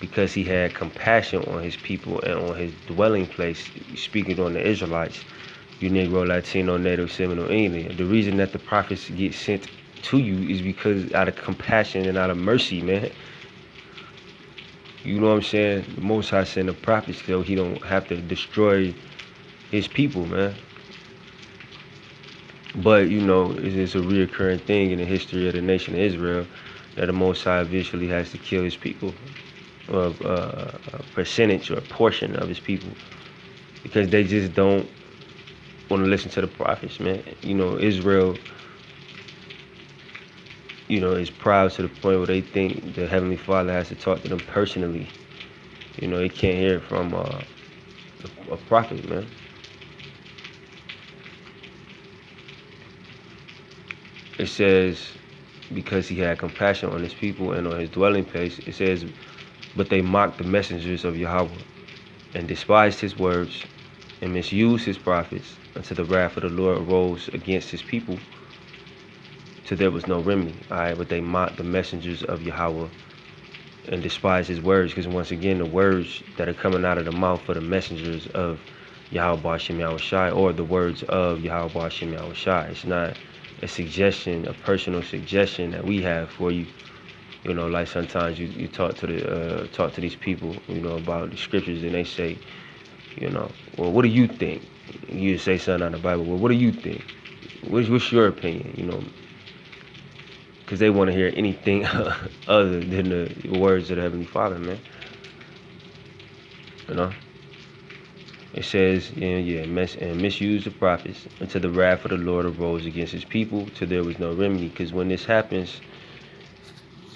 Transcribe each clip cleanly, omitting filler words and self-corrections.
because he had compassion on his people and on his dwelling place, speaking on the Israelites, you Negro, Latino, Native, Seminole, Indian. The reason that the prophets get sent to you is because out of compassion and out of mercy, man. You know what I'm saying? The Most High sent the prophets so he don't have to destroy his people, man. But, you know, it's a reoccurring thing in the history of the nation of Israel that the Most High eventually has to kill his people, of a percentage or a portion of his people, because they just don't want to listen to the prophets, man. You know, Israel, you know, is proud to the point where they think the Heavenly Father has to talk to them personally. You know, they can't hear it from a prophet, man. It says, because he had compassion on his people and on his dwelling place, it says, but they mocked the messengers of Yahweh and despised his words and misused his prophets until the wrath of the Lord arose against his people till there was no remedy. All right, but they mocked the messengers of Yahweh and despised his words, because once again, the words that are coming out of the mouth of the messengers of Yahweh Hashem Yahushai, or the words of Yahweh Hashem Yahushai. It's not a suggestion, a personal suggestion that we have for you. You know, like sometimes you talk to these people, you know, about the scriptures, and they say, you know, well, what do you think? You say something out of the Bible. Well, what do you think? What's your opinion? You know, because they want to hear anything other than the words of the Heavenly Father, man. You know, it says, and misuse the prophets until the wrath of the Lord arose against his people till there was no remedy. Because when this happens,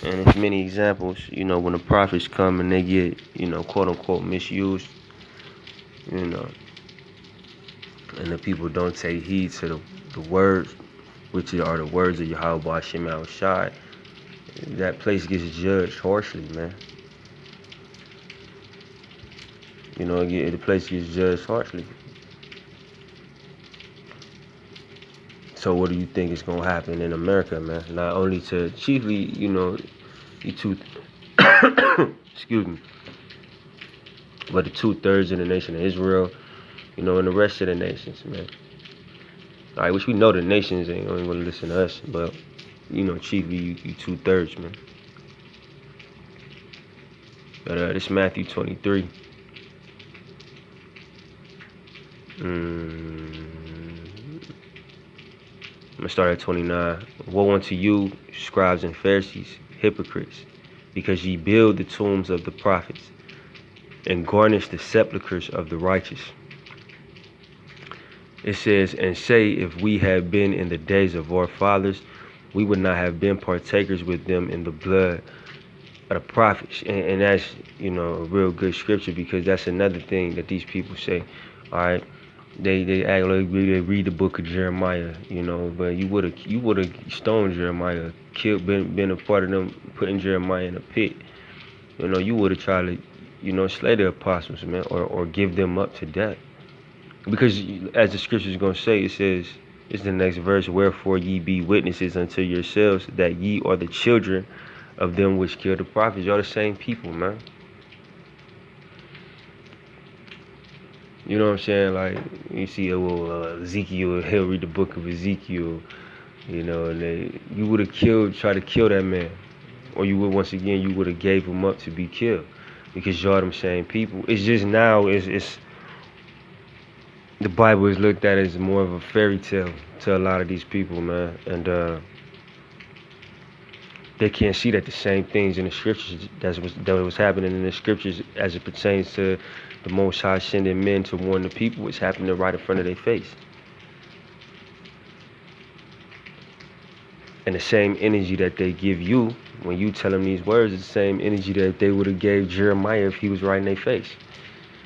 and there's many examples, you know, when the prophets come and they get, you know, quote unquote misused, you know, and the people don't take heed to the words, which are the words of Yahweh Hashem Yahushai, that place gets judged harshly, man. You know, the place gets judged harshly. So what do you think is going to happen in America, man? Not only to chiefly, you know, the two, excuse me, but the 2/3 of the nation of Israel, you know, and the rest of the nations, man. All right, which we know the nations ain't going to listen to us, but, you know, chiefly you 2/3, man. But this Matthew 23. I'm going to start at 29. Woe unto you, scribes and Pharisees, hypocrites, because ye build the tombs of the prophets and garnish the sepulchres of the righteous. It says, and say, if we had been in the days of our fathers, we would not have been partakers with them in the blood of the prophets. And that's, you know, a real good scripture, because that's another thing that these people say. All right, they act like they read the book of Jeremiah, you know, but you would have stoned Jeremiah, killed, been a part of them putting Jeremiah in a pit. You know, you would have tried to, you know, slay the apostles, man, or give them up to death. Because as the scripture is going to say, it says, it's the next verse, wherefore ye be witnesses unto yourselves that ye are the children of them which killed the prophets. Y'all the same people, man. You know what I'm saying? Like, you see Ezekiel, he'll read the book of Ezekiel, you know, and you would have tried to kill that man. Or you would, once again, you would have gave him up to be killed. Because y'all them same people. It's just now, it's the Bible is looked at as more of a fairy tale to a lot of these people, man. And they can't see that the same things in the scriptures that was happening in the scriptures as it pertains to the Most High sending men to warn the people, is happening right in front of their face. And the same energy that they give you when you tell them these words is the same energy that they would have gave Jeremiah if he was right in their face.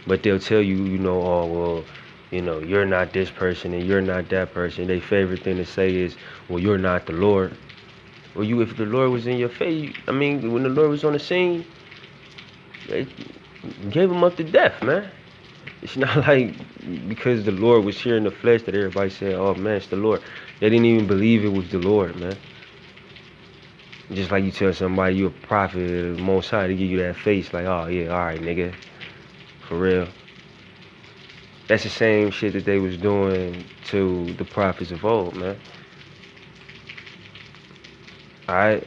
But they'll tell you, you know, oh, well, you know, you're not this person and you're not that person. Their favorite thing to say is, well, you're not the Lord. Well, if the Lord was in your face, I mean, when the Lord was on the scene, they gave him up to death, man. It's not like because the Lord was here in the flesh that everybody said, oh, man, it's the Lord. They didn't even believe it was the Lord, man. Just like you tell somebody you a prophet of the Most High, they give you that face like, oh yeah, all right, nigga, for real. That's the same shit that they was doing to the prophets of old, man. All right,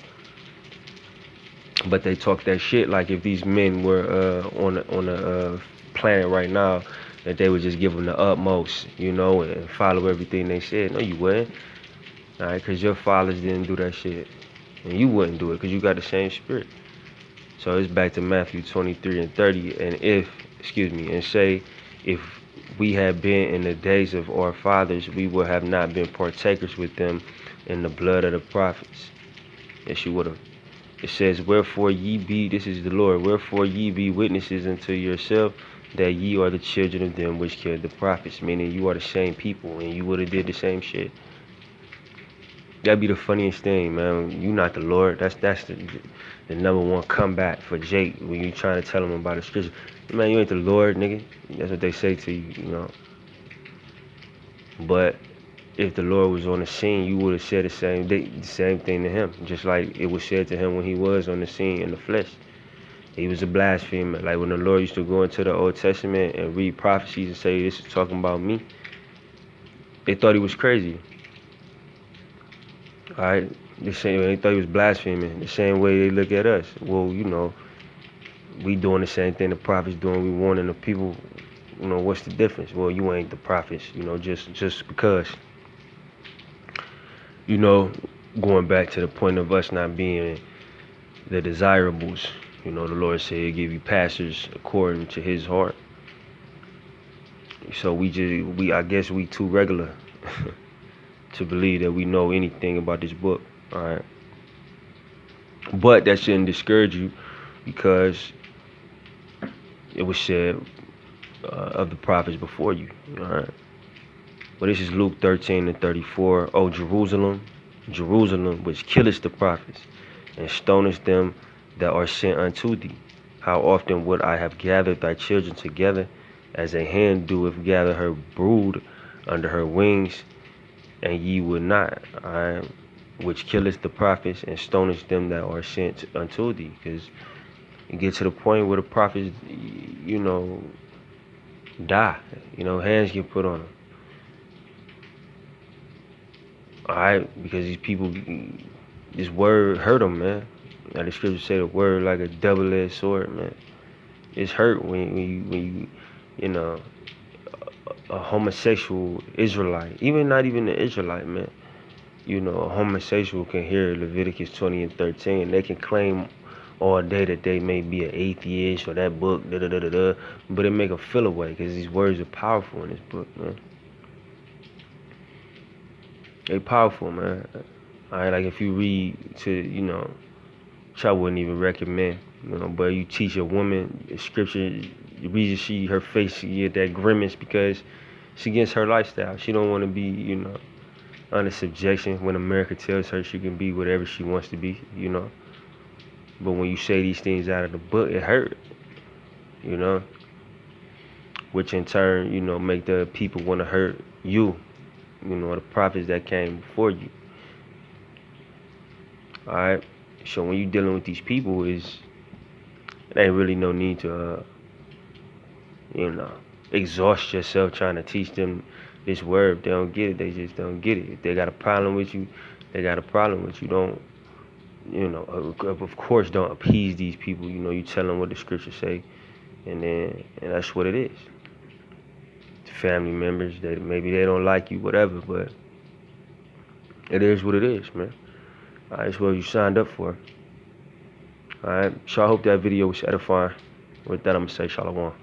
but they talk that shit like if these men were on a planet right now, that they would just give them the utmost, you know, and follow everything they said. No, you wouldn't. All right, because your fathers didn't do that shit, and you wouldn't do it because you got the same spirit. So it's back to Matthew 23 and 30. And say, if we had been in the days of our fathers, we would have not been partakers with them in the blood of the prophets. Yes, you would have. It says, wherefore ye be, this is the Lord, wherefore ye be witnesses unto yourself that ye are the children of them which killed the prophets. Meaning you are the same people and you would have did the same shit. That'd be the funniest thing, man. You not the Lord. That's the number one comeback for Jake when you trying to tell him about the scripture. Man, you ain't the Lord, nigga. That's what they say to you, you know. But if the Lord was on the scene, you would have said the same thing to him, just like it was said to him when he was on the scene in the flesh. He was a blasphemer. Like when the Lord used to go into the Old Testament and read prophecies and say, this is talking about me, they thought he was crazy. All right, they thought he was blaspheming. The same way they look at us. Well, you know, we doing the same thing the prophets doing. We warning the people. You know, what's the difference? Well, you ain't the prophets. You know, just because. You know, going back to the point of us not being the desirables. You know, the Lord said He'll give you pastors according to His heart. So I guess we too regular to believe that we know anything about this book. All right. But that shouldn't discourage you, because it was said of the prophets before you. All right. Well, this is Luke 13 and 34. O Jerusalem, Jerusalem, which killest the prophets, and stonest them that are sent unto thee. How often would I have gathered thy children together, as a hen doeth gather her brood under her wings, and ye would not. Which killest the prophets, and stonest them that are sent unto thee. Because you get to the point where the prophets, you know, die. You know, hands get put on them. Alright, because these people, this word hurt them, man. Now the scriptures say the word like a double-edged sword, man. It's hurt when you know, a homosexual Israelite, not even an Israelite, man. You know, a homosexual can hear Leviticus 20 and 13. They can claim all day that they may be an atheist or that book, but it make them feel away because these words are powerful in this book, man. They powerful, man. Alright, like if you read to, you know, which I wouldn't even recommend, you know, but you teach a woman the scripture, the reason her face, she get that grimace because she gets her lifestyle. She don't want to be, you know, under subjection when America tells her she can be whatever she wants to be, you know. But when you say these things out of the book, it hurt, you know. Which in turn, you know, make the people want to hurt you, you know, the prophets that came before you. Alright, so when you dealing with these people, it ain't really no need to, you know, exhaust yourself trying to teach them this word. If they don't get it, they just don't get it. If they got a problem with you, they got a problem with you. Don't, you know, of course, don't appease these people. You know, you tell them what the scriptures say, and that's what it is. Family members that maybe they don't like you, whatever, but it is what it is, man. Alright, it's what you signed up for. Alright, so I hope that video was edifying. With that, I'm gonna say shalom.